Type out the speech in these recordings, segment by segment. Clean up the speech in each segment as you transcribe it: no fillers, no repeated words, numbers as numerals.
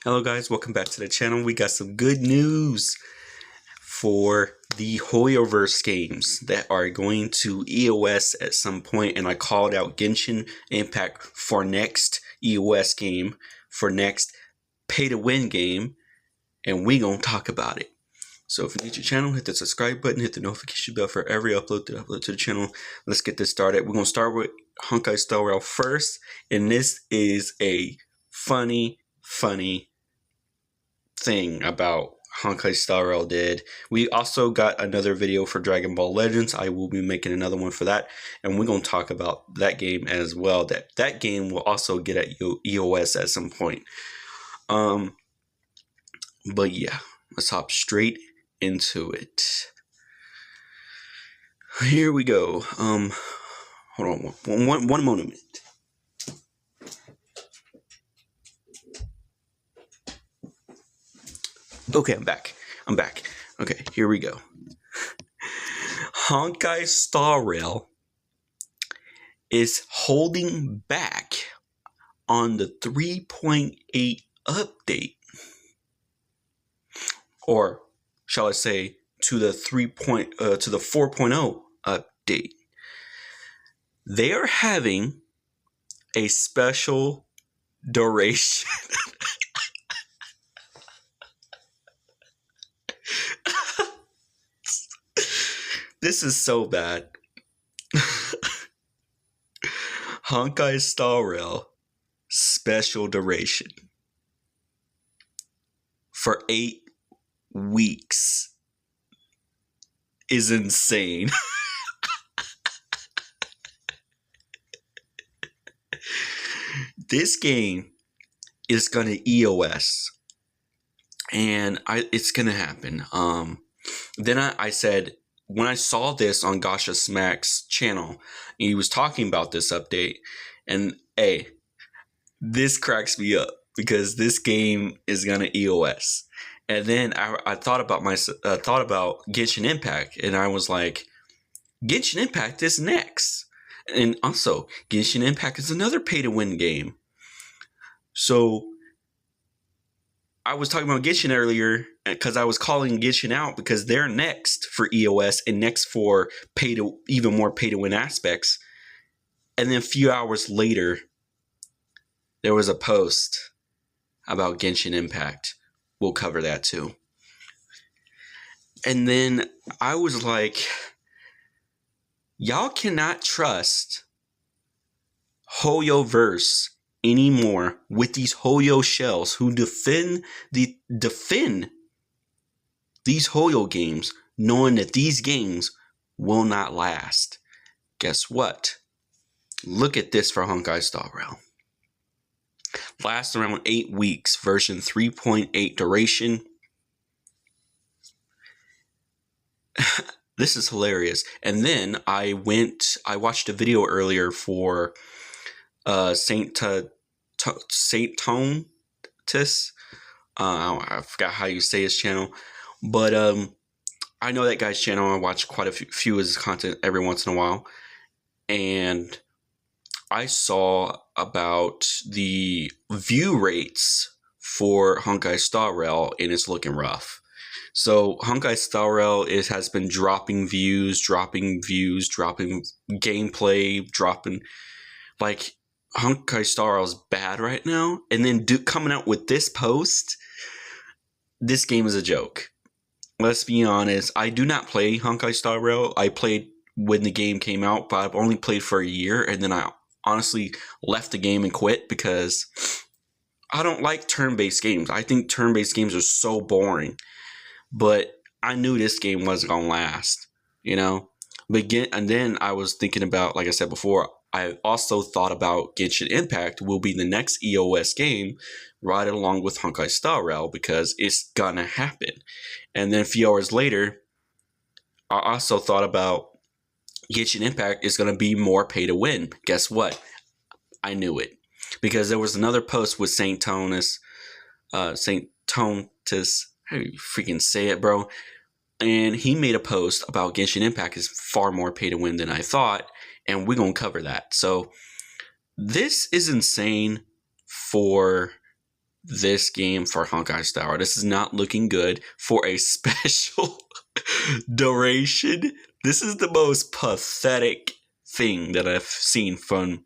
Hello guys, welcome back to the channel. We got some good news for the Hoyoverse games that are going to EOS at some point, and I called out Genshin Impact for next EOS game, for next pay-to-win game, and we gonna talk about it. So if you're new to the channel, hit the subscribe button, hit the notification bell for every upload that I upload to the channel. Let's get this started. We're gonna start with Honkai Star Rail first, and this is a funny thing about Honkai Star Rail did. We also got another video for Dragon Ball Legends. I will be making another one for that, and we're going to talk about that game as well. That game will also get at EOS at some point. But yeah, let's hop straight into it. Here we go. Hold on one moment. Okay, I'm back. Okay, here we go. Honkai Star Rail is holding back on the 3.8 update. Or shall I say to the 4.0 update. They are having a special duration. This is so bad. Honkai Star Rail special duration for 8 weeks is insane. This game is gonna EOS, and it's gonna happen. Then I said, when I saw this on Gasha Smack's channel, he was talking about this update, and hey, this cracks me up because this game is gonna EOS. And then I thought about Genshin Impact, and I was like, Genshin Impact is next, and also Genshin Impact is another pay-to-win game. So I was talking about Genshin earlier because I was calling Genshin out because they're next for EOS and next for even more pay-to-win aspects. And then a few hours later, there was a post about Genshin Impact. We'll cover that too. And then I was like, y'all cannot trust Hoyoverse anymore with these Hoyo shells who defend these Hoyo games, knowing that these games will not last. Guess what? Look at this for Honkai Star Rail. Lasts around 8 weeks, version 3.8 duration. This is hilarious. And then I watched a video earlier for Saint Tontis. I forgot how you say his channel, but I know that guy's channel. I watch quite a few of his content every once in a while, and I saw about the view rates for Honkai Star Rail, and it's looking rough. So Honkai Star Rail has been dropping views, dropping gameplay, dropping, like, Honkai Star Rail is bad right now, and then coming out with this post, this game is a joke. Let's be honest. I do not play Honkai Star Rail. I played when the game came out, but I've only played for a year, and then I honestly left the game and quit because I don't like turn-based games. I think turn-based games are so boring. But I knew this game wasn't gonna last, you know. And then I was thinking about, like I said before, I also thought about Genshin Impact will be the next EOS game right along with Honkai Star Rail because it's gonna happen. And then a few hours later, I also thought about Genshin Impact is gonna be more pay to win. Guess what? I knew it because there was another post with Saint Tontis. How do you freaking say it, bro? And he made a post about Genshin Impact is far more pay to win than I thought, and we're gonna cover that. So this is insane for this game for Honkai Star. This is not looking good for a special duration. This is the most pathetic thing that I've seen from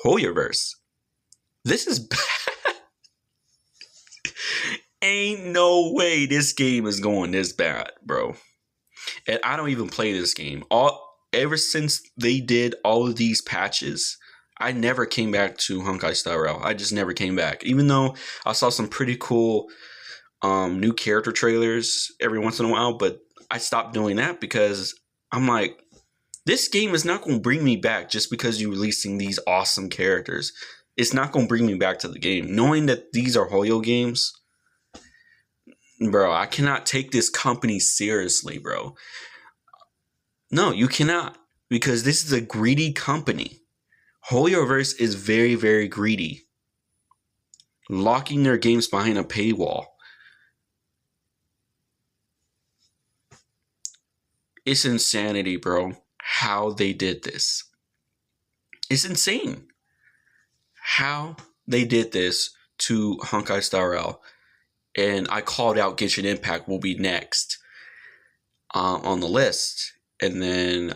Hoyoverse. This is bad. Ain't no way this game is going this bad, bro. And I don't even play this game. Ever since they did all of these patches, I never came back to Honkai Star Rail. I just never came back. Even though I saw some pretty cool new character trailers every once in a while, but I stopped doing that because I'm like, this game is not going to bring me back just because you're releasing these awesome characters. It's not going to bring me back to the game. Knowing that these are Hoyo games, bro, I cannot take this company seriously, bro. No, you cannot. Because this is a greedy company. Hoyoverse is very, very greedy. Locking their games behind a paywall. It's insanity, bro, how they did this. It's insane how they did this to Honkai Star Rail. And I called out Genshin Impact will be next on the list. And then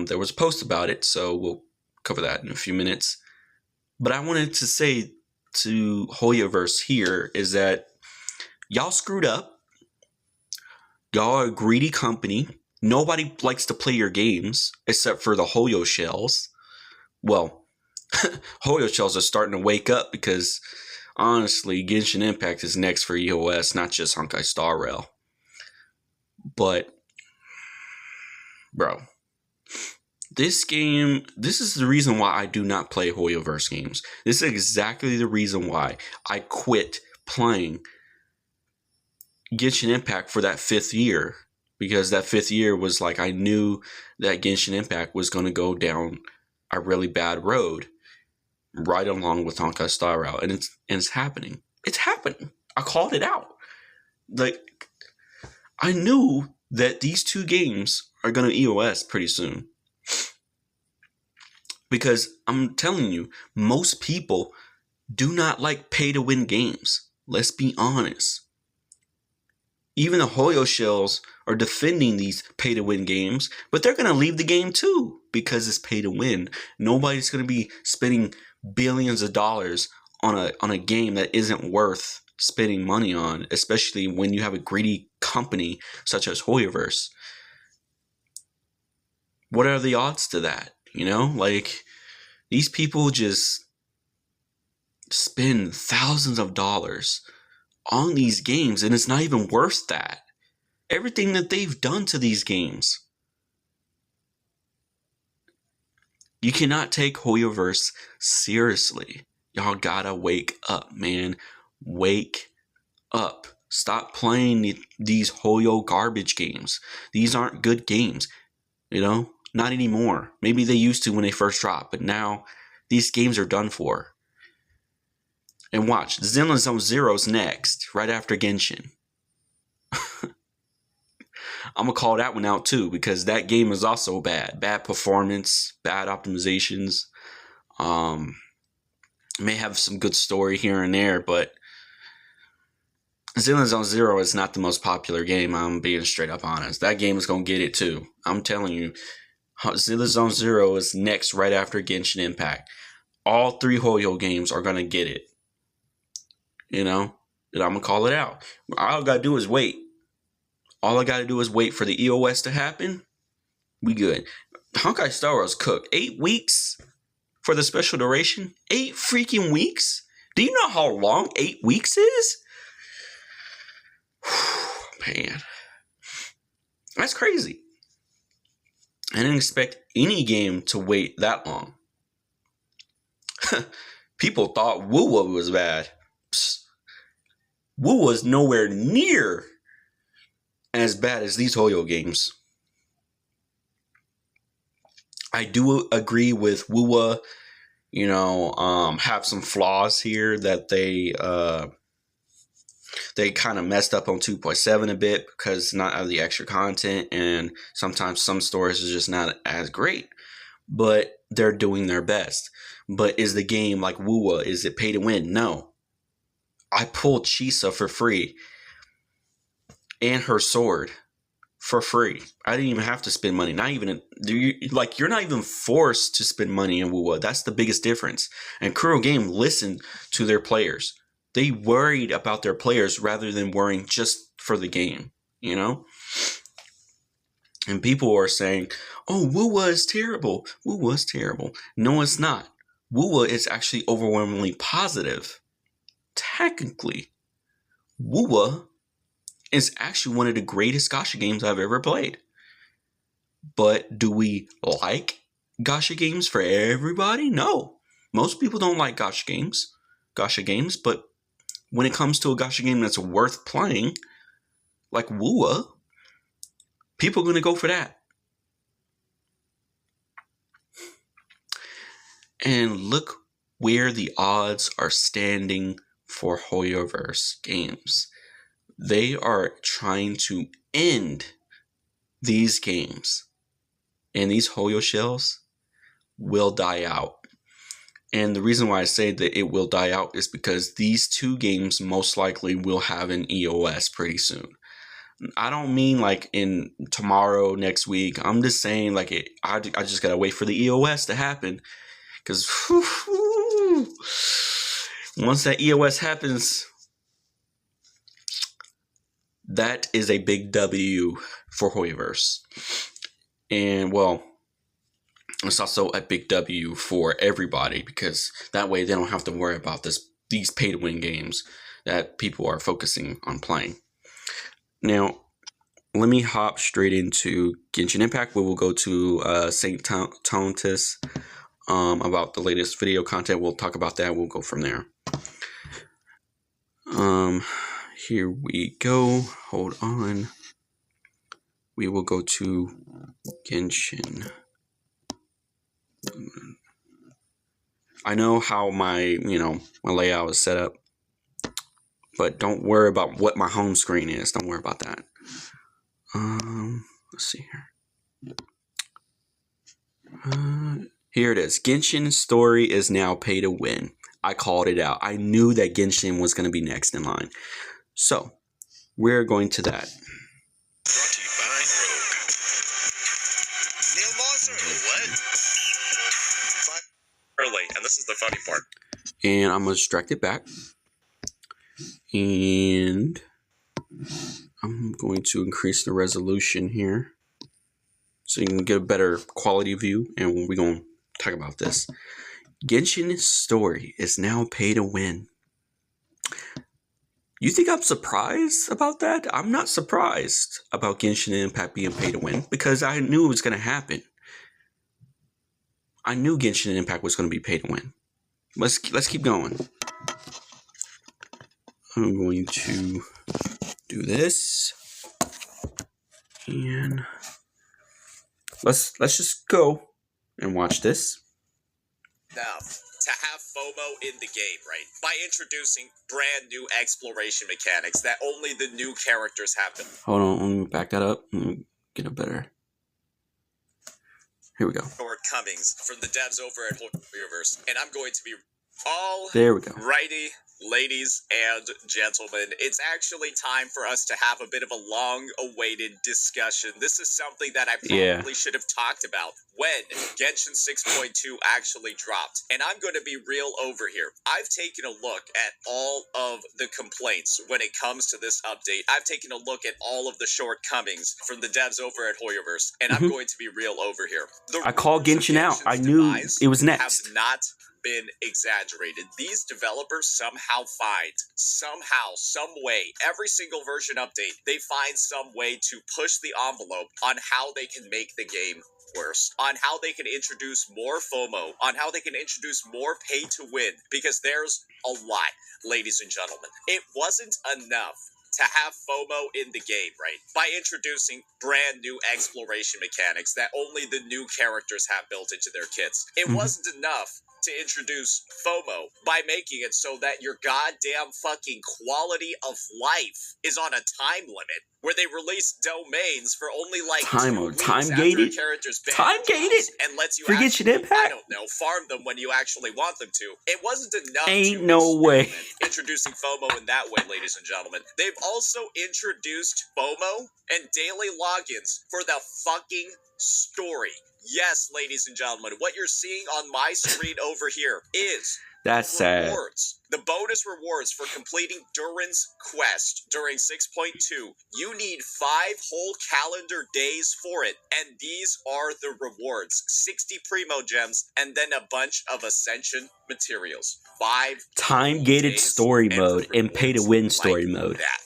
there was a post about it, so we'll cover that in a few minutes. But I wanted to say to Hoyoverse here is that y'all screwed up. Y'all are a greedy company. Nobody likes to play your games except for the Hoyo shells. Well, Hoyo shells are starting to wake up because honestly, Genshin Impact is next for EOS, not just Honkai Star Rail. But, bro, this game, this is the reason why I do not play Hoyoverse games. This is exactly the reason why I quit playing Genshin Impact for that 5th year. Because that 5th year was like I knew that Genshin Impact was going to go down a really bad road right along with Honkai Star Rail. And it's happening. It's happening. I called it out. Like, I knew that these two games are going to EOS pretty soon. Because I'm telling you, most people do not like pay-to-win games. Let's be honest. Even the Hoyo shells are defending these pay-to-win games, but they're going to leave the game too because it's pay-to-win. Nobody's going to be spending billions of dollars on a game that isn't worth spending money on, especially when you have a greedy company such as Hoyoverse. What are the odds to that? You know, like these people just spend thousands of dollars on these games and it's not even worth that. Everything that they've done to these games. You cannot take Hoyoverse seriously. Y'all gotta wake up, man. Wake up. Stop playing these Hoyo garbage games. These aren't good games. You know? Not anymore. Maybe they used to when they first dropped, but now these games are done for. And watch, Zenless Zone Zero's next, right after Genshin. I'm going to call that one out too, because that game is also bad. Bad performance, bad optimizations. May have some good story here and there, but Zenless Zone Zero is not the most popular game. I'm being straight up honest. That game is going to get it too. I'm telling you, Zenless Zone Zero is next right after Genshin Impact. All 3 Hoyo games are going to get it. You know, and I'm going to call it out. All I got to do is wait. All I got to do is wait for the EOS to happen. We good. Honkai Star Rail's cooked. 8 weeks for the special duration? 8 freaking weeks? Do you know how long 8 weeks is? Man. That's crazy. I didn't expect any game to wait that long. People thought Wuwa was bad. Wuwa's nowhere near as bad as these Hoyo games. I do agree with Wuwa, you know, have some flaws here that they kind of messed up on 2.7 a bit because not of the extra content, and sometimes some stories are just not as great, but they're doing their best. But is the game like Wuwa? Is it pay to win? No. I pulled Chisa for free and her sword for free. I didn't even have to spend money. Not even you're not even forced to spend money in WoW. That's the biggest difference. And Kuro Game listened to their players. They worried about their players rather than worrying just for the game, you know? And people are saying, "Oh, WoW is terrible. WoW is terrible." No, it's not. WoW is actually overwhelmingly positive. Technically, WoW is actually one of the greatest gacha games I've ever played. But do we like gacha games for everybody? No. Most people don't like gacha games, but when it comes to a gacha game that's worth playing, like WoW, people are going to go for that. And look where the odds are standing for Hoyoverse games. They are trying to end these games. And these Hoyo shells will die out. And the reason why I say that it will die out is because these two games most likely will have an EOS pretty soon. I don't mean like in tomorrow, next week. I'm just saying like I just gotta wait for the EOS to happen. Because once that EOS happens, that is a big W for Hoyoverse. And well, it's also a big W for everybody because that way they don't have to worry about these pay-to-win games that people are focusing on playing. Now, let me hop straight into Genshin Impact. We will go to St. Tontis about the latest video content. We'll talk about that. We'll go from there. Here we go. Hold on. We will go to Genshin. I know how my layout is set up, but don't worry about what my home screen is. Don't worry about that. Let's see here. Here it is. Genshin's story is now pay to win. I called it out. I knew that Genshin was going to be next in line. So, we're going to that. Brought to you by Rogue. Neil Monster. What? Early, and this is the funny part. And I'm going to distract it back. And I'm going to increase the resolution here so you can get a better quality view. And we're going to talk about this. Genshin's story is now pay to win. You think I'm surprised about that? I'm not surprised about Genshin Impact being pay to win because I knew it was going to happen. I knew Genshin Impact was going to be pay to win. Let's keep going. I'm going to do this. And let's just go and watch this. Now, to have FOMO in the game, right? By introducing brand new exploration mechanics that only the new characters have them. Hold on, let me back that up. Let me get a better. Here we go. Shortcomings from the devs over at Hoyoverse, and I'm going to be all there we go. Righty, ladies and gentlemen, it's actually time for us to have a bit of a long-awaited discussion. This is something that I probably should have talked about when Genshin 6.2 actually dropped. And I'm going to be real over here. I've taken a look at all of the complaints when it comes to this update. I've taken a look at all of the shortcomings from the devs over at Hoyoverse, and I'm going to be real over here. I called Genshin out. I knew it was next. Have not been exaggerated. These developers somehow find, some way, every single version update, they find some way to push the envelope on how they can make the game worse, on how they can introduce more FOMO, on how they can introduce more pay to win, because there's a lot, ladies and gentlemen. It wasn't enough to have FOMO in the game, right? By introducing brand new exploration mechanics that only the new characters have built into their kits. It wasn't enough to introduce FOMO by making it so that your goddamn fucking quality of life is on a time limit, where they release domains for only like 2 weeks after a character's been time-gated, and lets you forget actually, your impact. I don't know, farm them when you actually want them to. It wasn't enough. Ain't no way. Introducing FOMO in that way, ladies and gentlemen. They've also introduced FOMO and daily logins for the fucking story. Yes, ladies and gentlemen, what you're seeing on my screen over here is that's rewards. The bonus rewards for completing Durin's quest during 6.2. You need 5 whole calendar days for it, and these are the rewards. 60 Primo Gems, and then a bunch of Ascension materials. 5 time-gated story mode and pay-to-win story mode. That.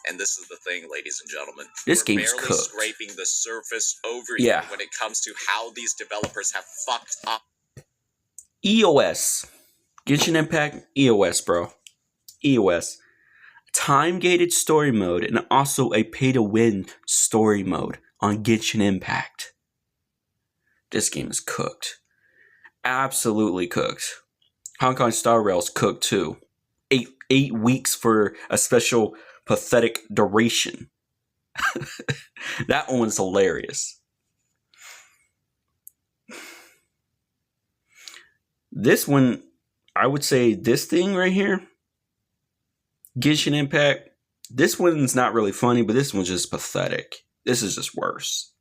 And this is the thing, ladies and gentlemen. This game's barely cooked. Scraping the surface over here when it comes to how these developers have fucked up. EOS. Genshin Impact, EOS, bro. EOS. Time-gated story mode and also a pay-to-win story mode on Genshin Impact. This game is cooked. Absolutely cooked. Honkai Star Rail's cooked too. 8 weeks for a special pathetic duration. That one's hilarious. This one, I would say this thing right here, Genshin Impact, this one's not really funny, but this one's just pathetic. This is just worse.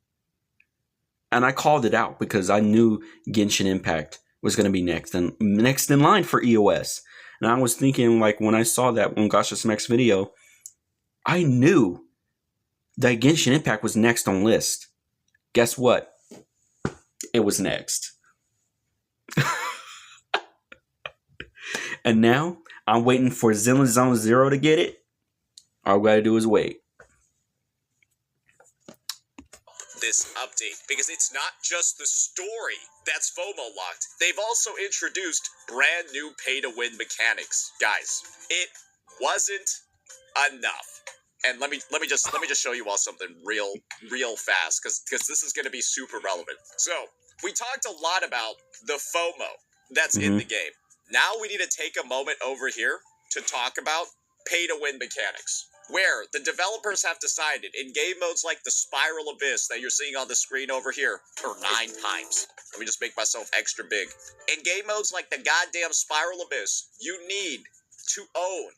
And I called it out because I knew Genshin Impact was going to be next in line for EOS. And I was thinking, like, when I saw that on Gash's Max video, I knew that Genshin Impact was next on list. Guess what? It was next. And now I'm waiting for Zenless Zone Zero to get it. All we gotta do is wait. This update, because it's not just the story that's FOMO locked. They've also introduced brand new pay-to-win mechanics. Guys, it wasn't enough. And let me just show you all something real fast, because this is going to be super relevant. So we talked a lot about the FOMO that's in the game. Now we need to take a moment over here to talk about pay-to-win mechanics, where the developers have decided in game modes like the Spiral Abyss that you're seeing on the screen over here, or 9 times. Let me just make myself extra big. In game modes like the goddamn Spiral Abyss, you need to own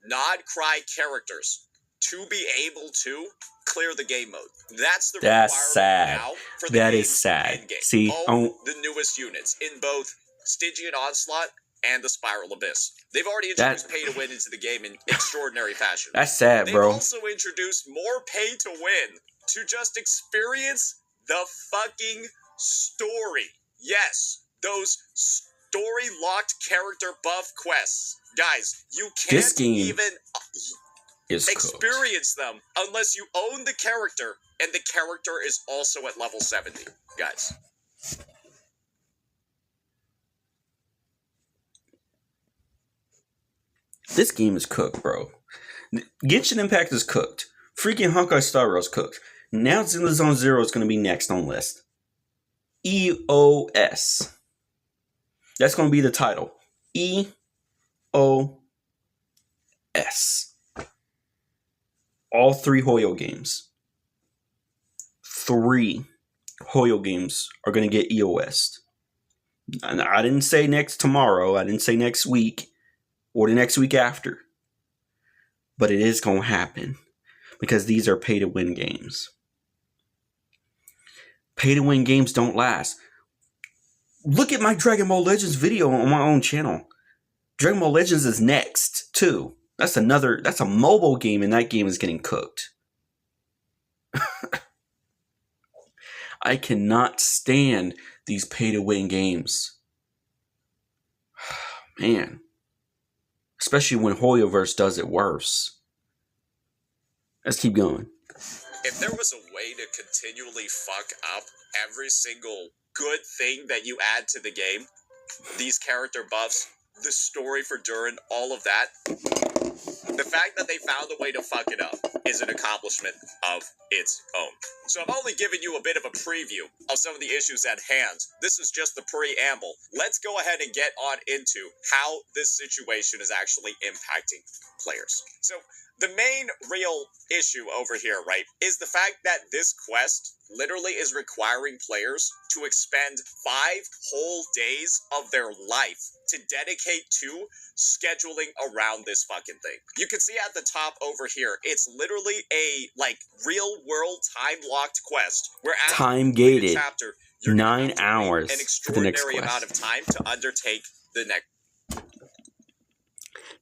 Nod-Cry characters to be able to clear the game mode. That's the requirement now for the That is sad. endgame. See, own the newest units in both Stygian Onslaught and the Spiral Abyss. They've already introduced pay-to-win into the game in extraordinary fashion. That's sad, bro. They've also introduced more pay-to-win to just experience the fucking story. Yes, those story-locked character buff quests. Guys, you can't even experience them unless you own the character, and the character is also at level 70. Guys. This game is cooked, bro. Genshin Impact is cooked. Freaking Honkai Star Rail is cooked. Now Zenless Zone Zero is going to be next on list. EOS. That's going to be the title. EOS. All 3 Hoyo games. 3 Hoyo games are going to get EOS. And I didn't say next tomorrow. I didn't say next week. Or the next week after. But it is going to happen. Because these are pay-to-win games. Pay-to-win games don't last. Look at my Dragon Ball Legends video on my own channel. Dragon Ball Legends is next, too. That's a mobile game, and that game is getting cooked. I cannot stand these pay-to-win games. Man. Especially when Hoyoverse does it worse. Let's keep going. If there was a way to continually fuck up every single good thing that you add to the game, these character buffs, the story for Durin, all of that, the fact that they found a way to fuck it up is an accomplishment of its own. So I'm only giving you a bit of a preview of some of the issues at hand. This is just the preamble. Let's go ahead and get on into how this situation is actually impacting players. So the main real issue over here, right, is the fact that this quest literally is requiring players to expend 5 whole days of their life to dedicate to scheduling around this fucking thing. You can see at the top over here, it's literally a real world time locked quest where after Time gated. chapter, you're 9 hours an for the next extraordinary quest. amount of time to undertake the next.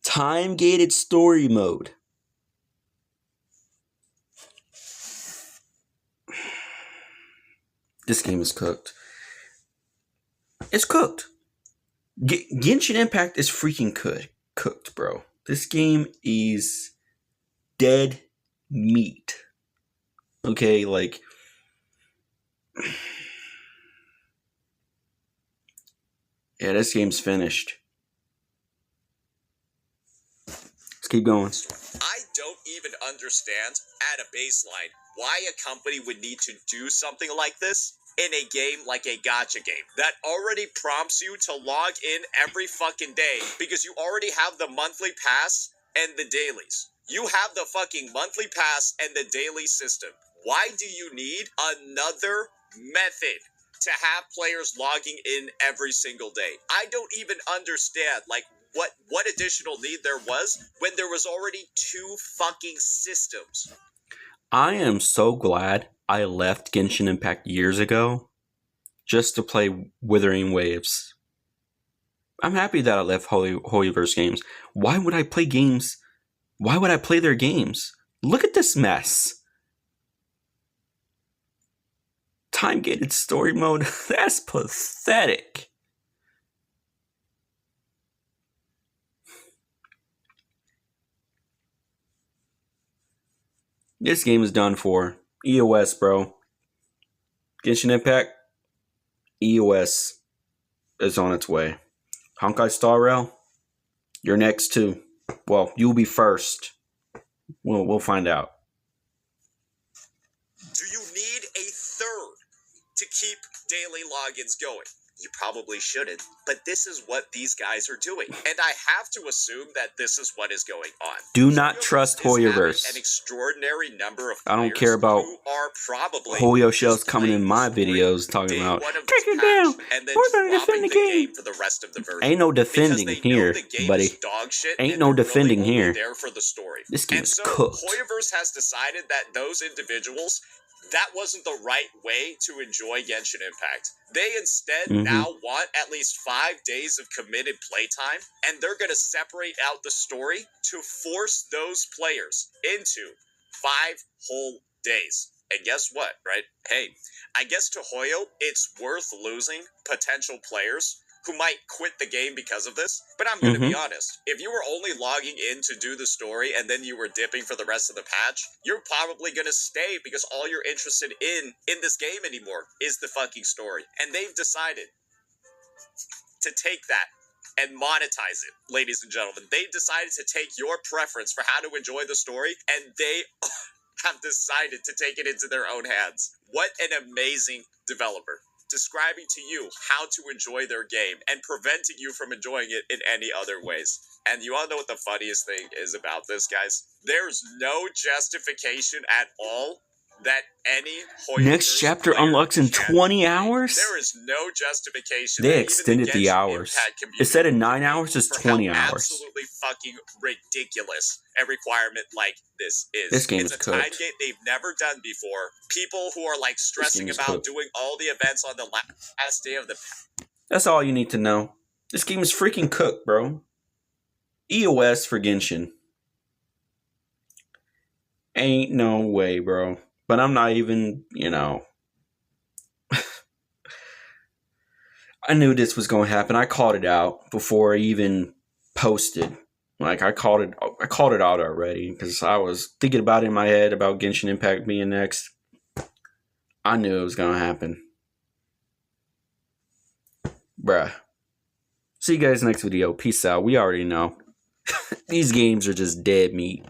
Time gated story mode. This game is cooked. It's cooked. Genshin Impact is freaking cooked, bro. This game is dead meat. Okay, like... yeah, this game's finished. Let's keep going. I don't even understand at a baseline why a company would need to do something like this in a game like a gacha game that already prompts you to log in every fucking day because you already have the monthly pass and the dailies. You have the fucking monthly pass and the daily system. Why do you need another method to have players logging in every single day? I don't even understand, what additional need there was when there was already 2 fucking systems. I am so glad I left Genshin Impact years ago just to play Withering Waves. I'm happy that I left Holyverse games. Why would I play games? Why would I play their games? Look at this mess. Time-gated story mode? That's pathetic. This game is done for. EOS, bro. Genshin Impact, EOS is on its way. Honkai Star Rail, you're next too. Well, you'll be first. We'll find out. Do you need a third to keep daily logins going? You probably shouldn't, but this is what these guys are doing. And I have to assume that this is what is going on. Do not trust Hoyoverse. An extraordinary number of I don't care about Hoyo shells coming in my videos talking about take it down. We're gonna defend the game for the rest of the version. Ain't no defending here, buddy. Ain't no defending here. This game is cooked. Hoyoverse has decided that those individuals, that wasn't the right way to enjoy Genshin Impact. They instead now want at least 5 days of committed playtime, and they're going to separate out the story to force those players into 5 whole days. And guess what, right? Hey, I guess to Hoyo, it's worth losing potential players who might quit the game because of this. But I'm going to be honest. If you were only logging in to do the story and then you were dipping for the rest of the patch, you're probably going to stay because all you're interested in this game anymore is the fucking story. And they've decided to take that and monetize it, ladies and gentlemen. They've decided to take your preference for how to enjoy the story, and they have decided to take it into their own hands. What an amazing developer. Describing to you how to enjoy their game and preventing you from enjoying it in any other ways. And you all know what the funniest thing is about this, guys? There's no justification at all that any next chapter unlocks in 20 hours? There is no justification. They extended the hours. Instead of 9 hours, it's 20 hours. Absolutely fucking ridiculous a requirement like this is. This game is is a time cooked. gate they've never done before. People who are stressing about doing all the events on the last day of the... That's all you need to know. This game is freaking cooked, bro. EOS for Genshin. Ain't no way, bro. But I'm not even, I knew this was going to happen. I called it out before I even posted. I called it out already because I was thinking about it in my head about Genshin Impact being next. I knew it was going to happen. Bruh. See you guys next video. Peace out. We already know. These games are just dead meat.